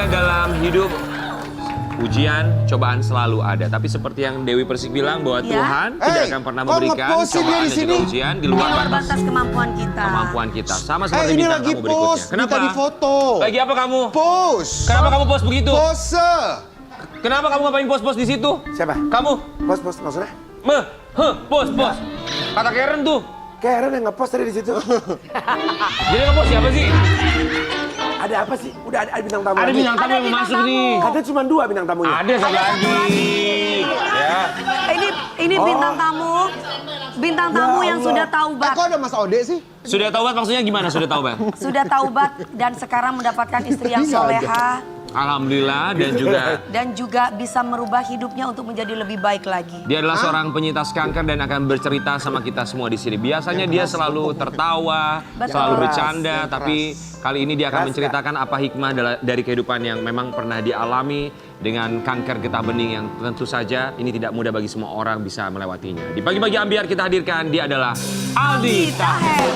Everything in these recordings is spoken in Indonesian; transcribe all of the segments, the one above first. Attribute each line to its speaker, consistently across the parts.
Speaker 1: dalam hidup ujian, cobaan selalu ada. Tapi seperti yang Dewi Persik bilang bahwa Tuhan tidak akan pernah memberikan cobaan dan juga ujian di luar batas kemampuan kita. Sama seperti bintang tamu berikutnya. Kenapa?
Speaker 2: Minta difoto.
Speaker 1: Lagi apa kamu?
Speaker 2: Pose.
Speaker 1: Kenapa kamu pose begitu?
Speaker 2: Pose.
Speaker 1: Kenapa kamu ngapain pose-pose di situ?
Speaker 2: Siapa?
Speaker 1: Kamu?
Speaker 2: Pose maksudnya?
Speaker 1: Pose. Kata Karen tuh.
Speaker 2: Karen yang nge-post tadi di situ.
Speaker 1: Jadi nge-post siapa sih?
Speaker 2: Ada apa sih? Udah ada bintang tamu.
Speaker 1: Ada bintang tamu yang mau masuk nih.
Speaker 2: Katanya cuma 2 bintang tamunya.
Speaker 1: Ada satu lagi. Ya.
Speaker 3: Ini bintang tamu. Bintang tamu yang sudah taubat.
Speaker 2: Kok ada Mas Ode sih?
Speaker 1: Sudah taubat maksudnya gimana sudah taubat?
Speaker 3: Sudah taubat dan sekarang mendapatkan istri yang soleha.
Speaker 1: Alhamdulillah
Speaker 3: Dan juga bisa merubah hidupnya untuk menjadi lebih baik lagi.
Speaker 1: dia adalah seorang penyintas kanker dan akan bercerita sama kita semua di sini. Biasanya dia selalu tertawa, selalu bercanda, tapi kali ini dia akan menceritakan apa hikmah dari kehidupan yang memang pernah dialami dengan kanker getah bening yang tentu saja ini tidak mudah bagi semua orang bisa melewatinya. Di pagi-pagi ambiar kita hadirkan dia adalah Aldi Taher.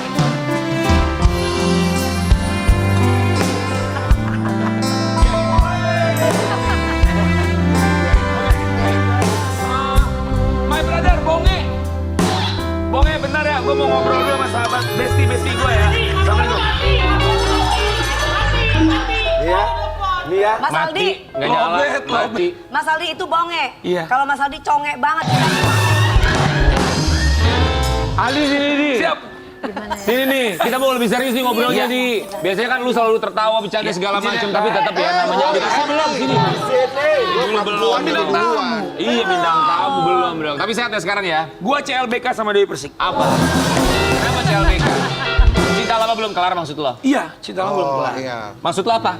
Speaker 1: Bonge, bentar ya, gue mau ngobrol dulu sama sahabat besti gue ya.
Speaker 2: Iya.
Speaker 3: Mas Aldi.
Speaker 1: Nggak nyala, mati.
Speaker 3: Mas Aldi itu bonge.
Speaker 1: Iya.
Speaker 3: Kalau Mas Aldi conge banget.
Speaker 1: Aldi sini nih. Siap. Sini nih, kita mau lebih serius nih ngobrolnya nih. Biasanya kan lu selalu tertawa, bercanda segala macam, tapi tetap ya namanya. Belum sini. Belum bintang tamu. Iya bintang tamu belum. Tapi sehat ya sekarang ya.
Speaker 4: Gua CLBK sama Dewi Persik.
Speaker 1: Apa? Kenapa CLBK? Cinta lama belum kelar maksud lo?
Speaker 4: Iya, cinta lo belum kelar.
Speaker 2: Iya.
Speaker 1: Maksud lo apa?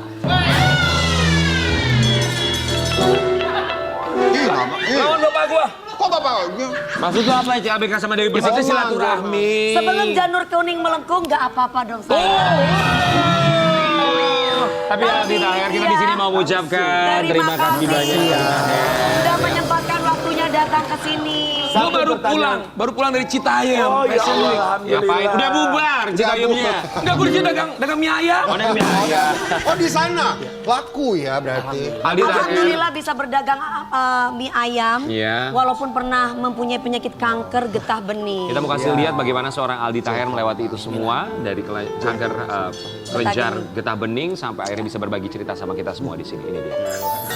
Speaker 4: Lawan bapak gua.
Speaker 2: Kok bapak?
Speaker 1: Maksud lo apa ya CLBK sama Dewi Persik?
Speaker 4: Maksudnya silaturahmi.
Speaker 3: Sebelum janur kuning melengkung, nggak apa-apa dong saya.
Speaker 1: Tapi Aldi Taher, kita di sini mau mengucapkan terima kasih banyak.
Speaker 3: Sudah menyempatkan waktunya datang ke sini.
Speaker 4: Gua baru pulang dari Citayam.
Speaker 2: Oh ya Allah,
Speaker 1: Ngapain? Udah bubar Citayamnya.
Speaker 4: Enggak, gua di sini dagang mie ayam.
Speaker 1: Oh, dagang mie ayam.
Speaker 2: Oh di sana laku ya berarti.
Speaker 1: Aldi Taher.
Speaker 3: Alhamdulillah bisa berdagang mie ayam.
Speaker 1: Iya.
Speaker 3: Walaupun pernah mempunyai penyakit kanker getah bening.
Speaker 1: Kita mau kasih lihat bagaimana seorang Aldi Taher melewati itu semua dari kanker kelenjar getah bening sampai akhirnya bisa berbagi cerita sama kita semua di sini. Ini dia.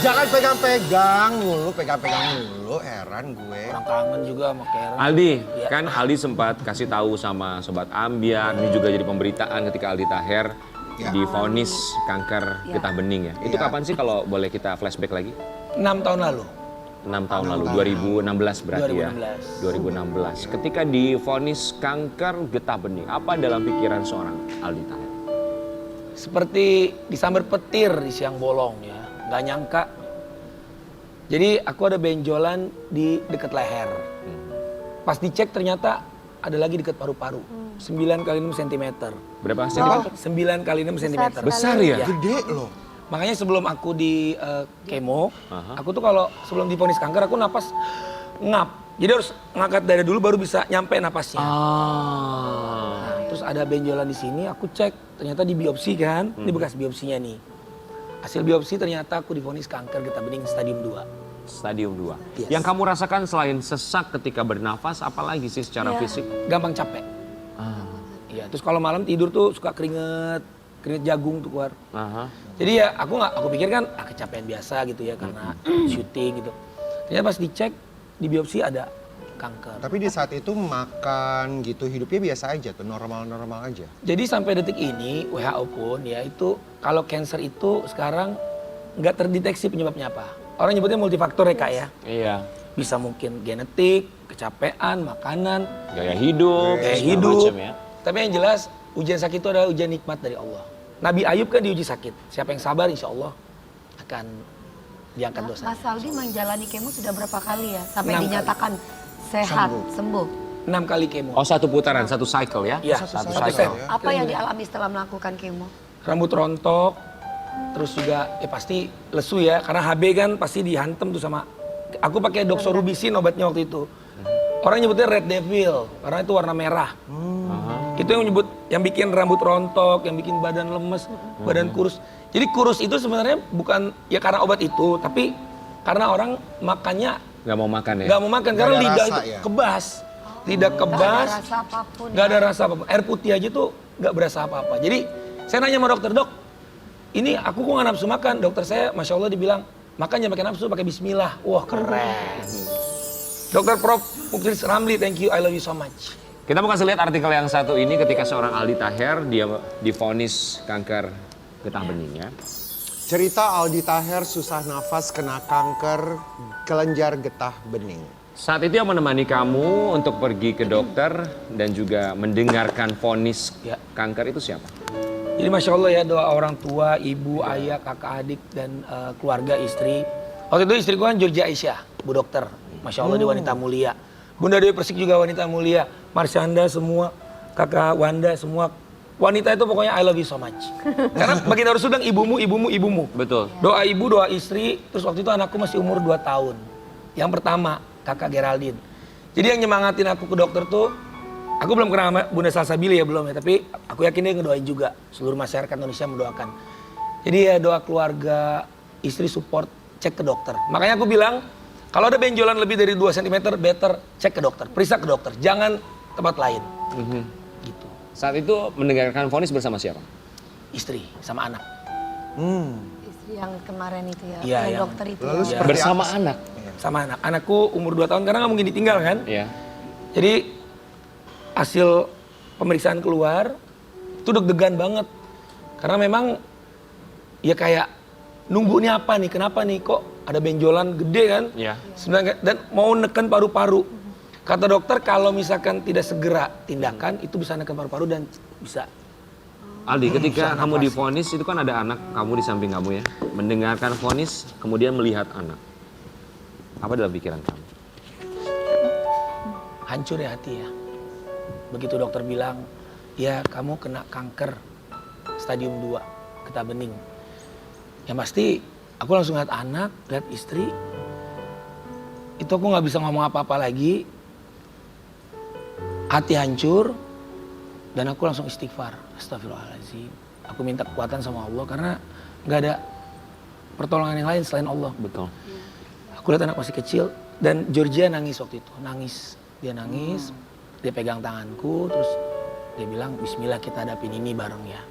Speaker 2: Jangan pegang-pegang mulu, heran gue.
Speaker 4: Orang kangen juga sama Karen.
Speaker 1: Aldi, kan Aldi sempat kasih tahu sama Sobat Ambiar, ini juga jadi pemberitaan ketika Aldi Taher divonis kanker getah bening ya. Itu kapan sih kalau boleh kita flashback lagi?
Speaker 4: 6 tahun lalu.
Speaker 1: 6 tahun lalu, 2016 berarti ya? 2016. Ketika divonis kanker getah bening, apa dalam pikiran seorang Aldi Taher?
Speaker 4: Seperti disambar petir di siang bolong ya. Nggak nyangka. Jadi aku ada benjolan di dekat leher. Pas dicek ternyata ada lagi dekat paru-paru. 9 kali 6 cm.
Speaker 1: Berapa sentimeter?
Speaker 4: 9 kali 6 cm.
Speaker 1: Besar ya?
Speaker 2: Gede loh.
Speaker 4: Makanya sebelum aku di kemo, aku tuh kalau sebelum divonis kanker aku napas ngap. Jadi harus ngangkat dada dulu baru bisa nyampe napasnya. Terus ada benjolan di sini, aku cek ternyata di biopsi kan, ini bekas biopsinya nih. Hasil biopsi ternyata aku divonis kanker getah bening stadium 2.
Speaker 1: Stadium 2.
Speaker 4: Yes.
Speaker 1: Yang kamu rasakan selain sesak ketika bernafas, apalagi sih secara fisik?
Speaker 4: Gampang capek. Iya, terus kalau malam tidur tuh suka keringet jagung tuh keluar. Jadi ya aku pikir kan kecapean biasa gitu ya karena syuting gitu. Ternyata pas dicek di biopsi ada kanker.
Speaker 2: Tapi di saat itu makan gitu hidupnya biasa aja tuh, normal-normal aja.
Speaker 4: Jadi sampai detik ini WHO pun ya itu kalau cancer itu sekarang nggak terdeteksi penyebabnya apa. Orang nyebutnya multifaktor ya Kak ya.
Speaker 1: Iya.
Speaker 4: Bisa mungkin genetik, kecapean, makanan,
Speaker 1: Gaya hidup, segala macam ya.
Speaker 4: Tapi yang jelas ujian sakit itu adalah ujian nikmat dari Allah. Nabi Ayub kan diuji sakit. Siapa yang sabar insya Allah akan diangkat dosanya.
Speaker 3: Mas Aldi menjalani kemo sudah berapa kali ya? Sampai
Speaker 4: 6
Speaker 3: dinyatakan sehat, sembuh.
Speaker 4: 6 kali kemo.
Speaker 1: Oh, satu putaran, satu cycle ya?
Speaker 4: Iya,
Speaker 1: satu
Speaker 4: satu
Speaker 1: cycle.
Speaker 4: set.
Speaker 3: Apa yang dialami setelah melakukan kemo?
Speaker 4: Rambut rontok, terus juga pasti lesu ya. Karena HB kan pasti dihantem tuh sama, aku pakai doxorubicin obatnya waktu itu. Orang nyebutnya red devil, karena itu warna merah. Itu yang bikin rambut rontok, yang bikin badan lemes, badan kurus. Jadi kurus itu sebenarnya bukan ya karena obat itu, tapi karena orang makannya
Speaker 1: Nggak mau makan ya?
Speaker 4: nggak mau makan karena
Speaker 2: ada
Speaker 4: lidah
Speaker 2: rasa
Speaker 4: itu
Speaker 2: ya?
Speaker 4: kebas, lidah kebas,
Speaker 3: Gak ada rasa apapun.
Speaker 4: nggak ada rasa apa-apa. Air putih aja tuh nggak berasa apa-apa. Jadi saya nanya sama dokter, dok, ini aku kok nggak nafsu makan? Dokter saya, masya Allah dibilang, makan jangan pakai nafsu, pakai Bismillah. Wah keren. Dokter Prof. Muklis Ramli, thank you, I love you so much.
Speaker 1: Kita mau kasih lihat artikel yang satu ini ketika seorang Aldi Taher dia divonis kanker getah bening ya.
Speaker 2: Cerita Aldi Taher susah nafas kena kanker kelenjar getah bening.
Speaker 1: Saat itu yang menemani kamu untuk pergi ke dokter dan juga mendengarkan vonis
Speaker 4: Ya.
Speaker 1: kanker itu siapa?
Speaker 4: Jadi masya Allah ya, doa orang tua, ibu, ayah, kakak, adik, dan keluarga, istri. Waktu itu istriku kan Georgia Aisyah, Bu Dokter. Masya Allah dia wanita mulia. Bunda Dewi Persik juga wanita mulia. Marsyanda semua, kakak Wanda semua. Wanita itu pokoknya I love you so much. Karena baginda Rasul bilang ibumu, ibumu, ibumu.
Speaker 1: Betul.
Speaker 4: Doa ibu, doa istri. Terus waktu itu anakku masih umur 2 tahun. Yang pertama, kakak Geraldine. Jadi yang nyemangatin aku ke dokter tuh, aku belum kenal sama Bunda Salsabila ya belum ya, tapi aku yakin dia ngedoain juga. Seluruh masyarakat Indonesia mendoakan. Jadi ya doa keluarga, istri support, cek ke dokter. Makanya aku bilang, kalau ada benjolan lebih dari 2 cm, better cek ke dokter. Periksa ke dokter, jangan tempat lain. Gitu.
Speaker 1: Saat itu mendengarkan vonis bersama siapa?
Speaker 4: Istri sama anak.
Speaker 3: Istri yang kemarin itu ya,
Speaker 4: Iya,
Speaker 3: yang
Speaker 4: yang-
Speaker 3: dokter itu.
Speaker 2: Lalu
Speaker 3: ya.
Speaker 2: seperti
Speaker 1: Bersama
Speaker 2: apa?
Speaker 1: anak.
Speaker 4: Sama anak. Anakku umur 2 tahun karena nggak mungkin ditinggal kan.
Speaker 1: Ya.
Speaker 4: Jadi hasil pemeriksaan keluar itu deg-degan banget. Karena memang ya kayak nunggu nih apa nih, kenapa nih kok ada benjolan gede kan.
Speaker 1: Ya.
Speaker 4: Sebenarnya dan mau neken paru-paru. Kata dokter kalau misalkan tidak segera tindakan itu bisa neken paru-paru dan bisa.
Speaker 1: Aldi, ketika
Speaker 4: bisa
Speaker 1: kamu
Speaker 4: nafas.
Speaker 1: divonis itu kan ada anak kamu di samping kamu ya. Mendengarkan vonis, kemudian melihat anak. Apa dalam pikiran kamu?
Speaker 4: Hancur ya hati ya. Begitu dokter bilang, ya kamu kena kanker stadium 2, getah bening. Yang pasti aku langsung lihat anak, lihat istri. Itu aku nggak bisa ngomong apa-apa lagi. Hati hancur dan aku langsung istighfar. Astagfirullahaladzim. Aku minta kekuatan sama Allah karena nggak ada pertolongan yang lain selain Allah.
Speaker 1: Betul.
Speaker 4: Aku lihat anak masih kecil dan Georgia nangis waktu itu, nangis. Dia nangis, dia pegang tanganku, terus dia bilang, Bismillah kita hadapin ini bareng ya.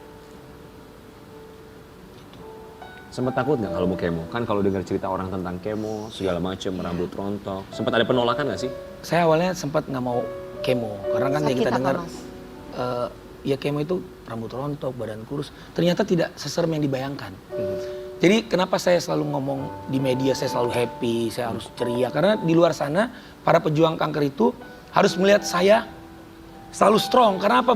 Speaker 1: Sempat takut nggak kalau mau kemo? Kan kalau dengar cerita orang tentang kemo, segala macam, rambut rontok. Sempat ada penolakan nggak sih?
Speaker 4: Saya awalnya sempat nggak mau kemo, karena kan ya
Speaker 3: Sakit
Speaker 4: kita
Speaker 3: apa,
Speaker 4: dengar,
Speaker 3: Mas?
Speaker 4: ya kemo itu rambut rontok, badan kurus. Ternyata tidak seserem yang dibayangkan. Jadi kenapa saya selalu ngomong di media, saya selalu happy, saya harus ceria. Karena di luar sana, para pejuang kanker itu harus melihat saya selalu strong. Karena apa?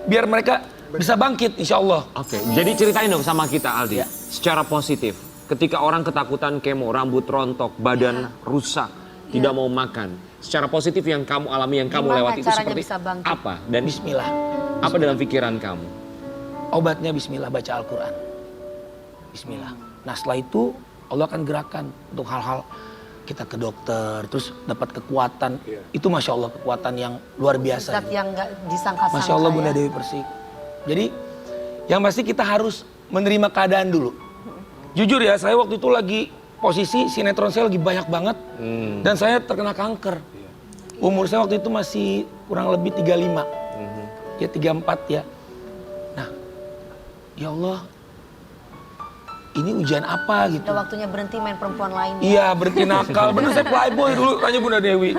Speaker 4: Biar mereka bisa bangkit insya Allah.
Speaker 1: Oke, jadi ceritain dong sama kita Aldi.
Speaker 4: Ya.
Speaker 1: Secara positif, ketika orang ketakutan kemo, rambut rontok, badan rusak, tidak mau makan. Secara positif yang kamu alami, yang kamu
Speaker 3: Gimana
Speaker 1: lewati itu
Speaker 3: caranya
Speaker 1: seperti
Speaker 3: bisa bangkit?
Speaker 1: apa? Dan
Speaker 4: Bismillah.
Speaker 1: apa dalam pikiran kamu?
Speaker 4: Obatnya Bismillah, baca Al-Quran. Bismillah. Nah setelah itu Allah akan gerakan untuk hal-hal kita ke dokter, terus dapat kekuatan. Itu Masya Allah kekuatan yang luar biasa.
Speaker 3: Zat yang nggak disangka-sangka.
Speaker 4: Masya Allah Bunda
Speaker 3: ya.
Speaker 4: Dewi Persik. Jadi yang pasti kita harus menerima keadaan dulu. Jujur ya, saya waktu itu lagi posisi sinetron saya lagi banyak banget. Dan saya terkena kanker. Umur saya waktu itu masih kurang lebih 35. Ya 34 ya. Nah, ya Allah, ini ujian apa gitu.
Speaker 3: Udah waktunya berhenti main perempuan lain.
Speaker 4: Iya berhenti nakal, bener saya playboy dulu, tanya Bunda Dewi.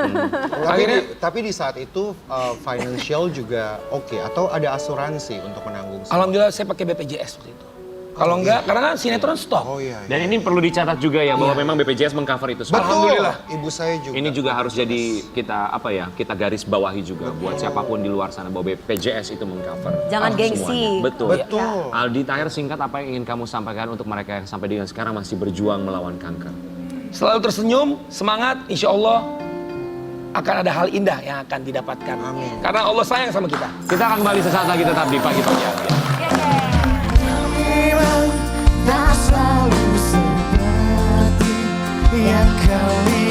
Speaker 4: Akhirnya
Speaker 2: Tapi di saat itu financial juga oke atau ada asuransi untuk menanggung semua?
Speaker 4: alhamdulillah saya pakai BPJS waktu itu. Kalau enggak, karena kan sinetron stop.
Speaker 2: Oh iya.
Speaker 1: Dan ini perlu dicatat juga ya bahwa memang BPJS mengcover itu semua.
Speaker 2: Betul.
Speaker 4: Alhamdulillah.
Speaker 2: Ibu saya juga.
Speaker 1: Ini juga harus jadi kita apa ya? Kita garis bawahi juga buat siapapun di luar sana bahwa BPJS itu mengcover.
Speaker 3: Jangan gengsi.
Speaker 1: semuanya. Betul.
Speaker 2: Betul.
Speaker 1: Aldi Taher, singkat apa yang ingin kamu sampaikan untuk mereka yang sampai dengan sekarang masih berjuang melawan kanker?
Speaker 4: Selalu tersenyum, semangat, insya Allah akan ada hal indah yang akan didapatkan.
Speaker 2: Amin.
Speaker 4: Karena Allah sayang sama kita.
Speaker 1: Kita akan kembali sesaat lagi tetap di Pagi Pagi Aldi.
Speaker 5: Memang tak selalu seperti yang kau lihat.